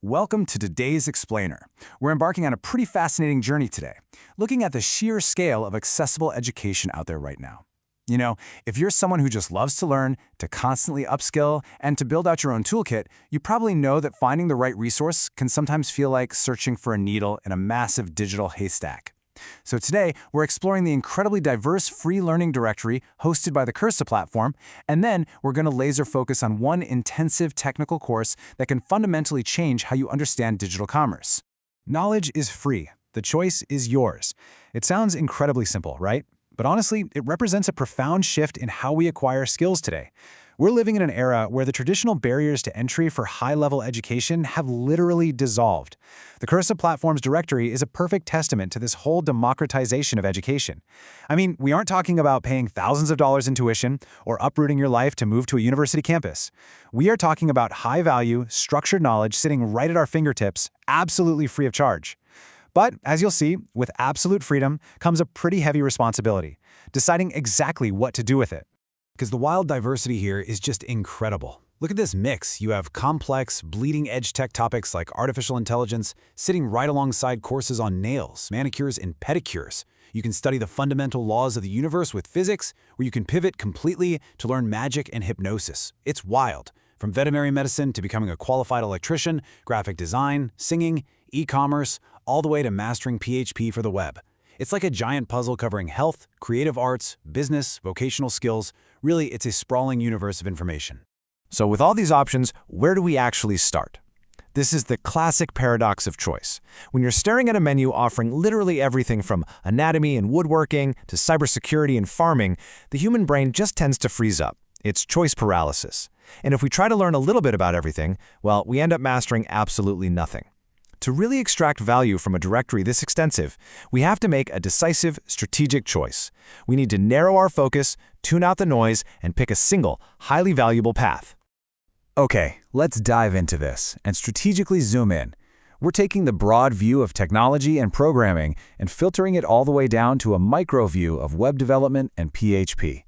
Welcome to today's Explainer. We're embarking on a pretty fascinating journey today, looking at the sheer scale of accessible education out there right now. You know, if you're someone who just loves to learn, to constantly upskill, and to build out your own toolkit, you probably know that finding the right resource can sometimes feel like searching for a needle in a massive digital haystack. So today, we're exploring the incredibly diverse free learning directory hosted by the Cursa platform, and then we're going to laser focus on one intensive technical course that can fundamentally change how you understand digital commerce. Knowledge is free. The choice is yours. It sounds incredibly simple, right? But honestly, it represents a profound shift in how we acquire skills today. We're living in an era where the traditional barriers to entry for high-level education have literally dissolved. The Cursa platform's directory is a perfect testament to this whole democratization of education. I mean, we aren't talking about paying thousands of dollars in tuition or uprooting your life to move to a university campus. We are talking about high-value, structured knowledge sitting right at our fingertips, absolutely free of charge. But, as you'll see, with absolute freedom comes a pretty heavy responsibility, deciding exactly what to do with it. Because the wild diversity here is just incredible. Look at this mix. You have complex, bleeding-edge tech topics like artificial intelligence sitting right alongside courses on nails, manicures, and pedicures. You can study the fundamental laws of the universe with physics, or you can pivot completely to learn magic and hypnosis. It's wild. From veterinary medicine to becoming a qualified electrician, graphic design, singing, e-commerce, all the way to mastering PHP for the web. It's like a giant puzzle covering health, creative arts, business, vocational skills. Really, it's a sprawling universe of information. So with all these options, where do we actually start? This is the classic paradox of choice. When you're staring at a menu offering literally everything from anatomy and woodworking to cybersecurity and farming, the human brain just tends to freeze up. It's choice paralysis. And if we try to learn a little bit about everything, well, we end up mastering absolutely nothing. To really extract value from a directory this extensive, we have to make a decisive, strategic choice. We need to narrow our focus, tune out the noise, and pick a single, highly valuable path. Okay, let's dive into this and strategically zoom in. We're taking the broad view of technology and programming and filtering it all the way down to a micro view of web development and PHP.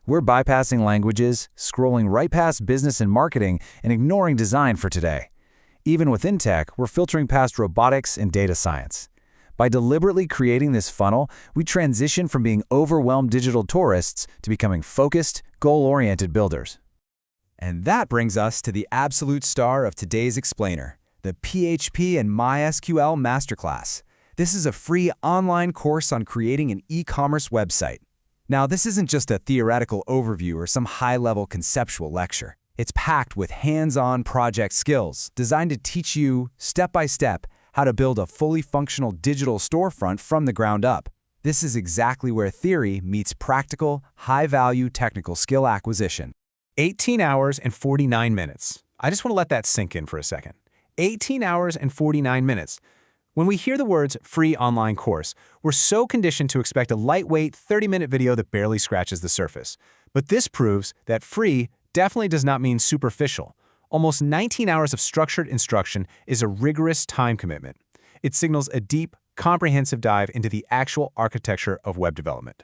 We're bypassing languages, scrolling right past business and marketing, and ignoring design for today. Even within tech, we're filtering past robotics and data science. By deliberately creating this funnel, we transition from being overwhelmed digital tourists to becoming focused, goal-oriented builders. And that brings us to the absolute star of today's Explainer, the PHP and MySQL Masterclass. This is a free online course on creating an e-commerce website. Now, this isn't just a theoretical overview or some high-level conceptual lecture. It's packed with hands-on project skills designed to teach you, step by step, how to build a fully functional digital storefront from the ground up. This is exactly where theory meets practical, high-value technical skill acquisition. 18 hours and 49 minutes. I just want to let that sink in for a second. 18 hours and 49 minutes. When we hear the words free online course, we're so conditioned to expect a lightweight 30-minute video that barely scratches the surface. But this proves that free definitely does not mean superficial. Almost 19 hours of structured instruction is a rigorous time commitment. It signals a deep, comprehensive dive into the actual architecture of web development.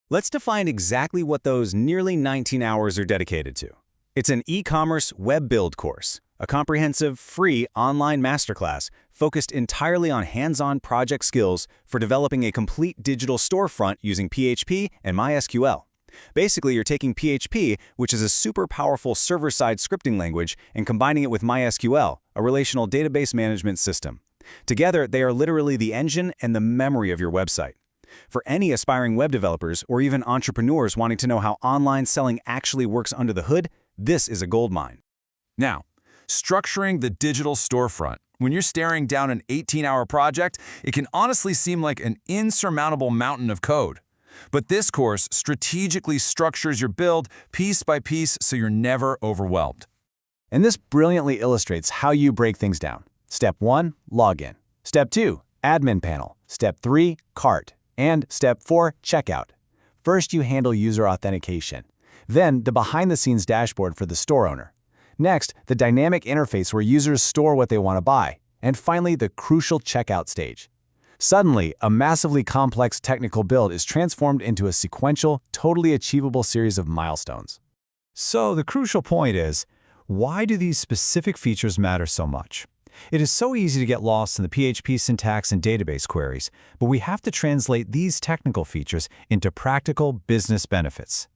Let's define exactly what those nearly 19 hours are dedicated to. It's an e-commerce web build course, a comprehensive, free online masterclass focused entirely on hands-on project skills for developing a complete digital storefront using PHP and MySQL. Basically, you're taking PHP, which is a super powerful server-side scripting language, and combining it with MySQL, a relational database management system. Together, they are literally the engine and the memory of your website. For any aspiring web developers or even entrepreneurs wanting to know how online selling actually works under the hood, this is a goldmine. Now, structuring the digital storefront. When you're staring down an 18-hour project, it can honestly seem like an insurmountable mountain of code. But this course strategically structures your build piece by piece so you're never overwhelmed. And this brilliantly illustrates how you break things down. Step 1, login. Step 2, admin panel. Step 3, cart. And Step 4, checkout. First, you handle user authentication. Then, the behind-the-scenes dashboard for the store owner. Next, the dynamic interface where users store what they want to buy. And finally, the crucial checkout stage. Suddenly, a massively complex technical build is transformed into a sequential, totally achievable series of milestones. So the crucial point is, why do these specific features matter so much? It is so easy to get lost in the PHP syntax and database queries, but we have to translate these technical features into practical business benefits.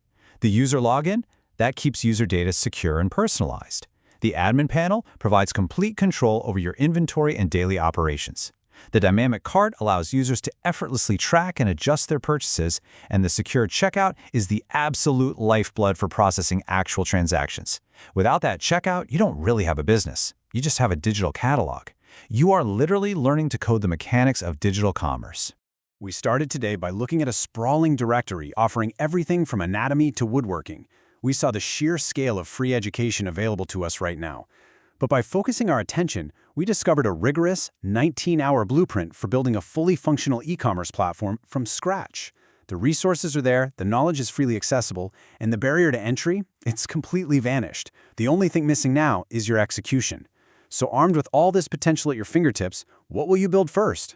The user login, that keeps user data secure and personalized. The admin panel provides complete control over your inventory and daily operations. The dynamic cart allows users to effortlessly track and adjust their purchases, and the secure checkout is the absolute lifeblood for processing actual transactions. Without that checkout, you don't really have a business. You just have a digital catalog. You are literally learning to code the mechanics of digital commerce. We started today by looking at a sprawling directory offering everything from anatomy to woodworking. We saw the sheer scale of free education available to us right now. But by focusing our attention, we discovered a rigorous 19-hour blueprint for building a fully functional e-commerce platform from scratch. The resources are there, the knowledge is freely accessible, and the barrier to entry, it's completely vanished. The only thing missing now is your execution. So armed with all this potential at your fingertips, what will you build first?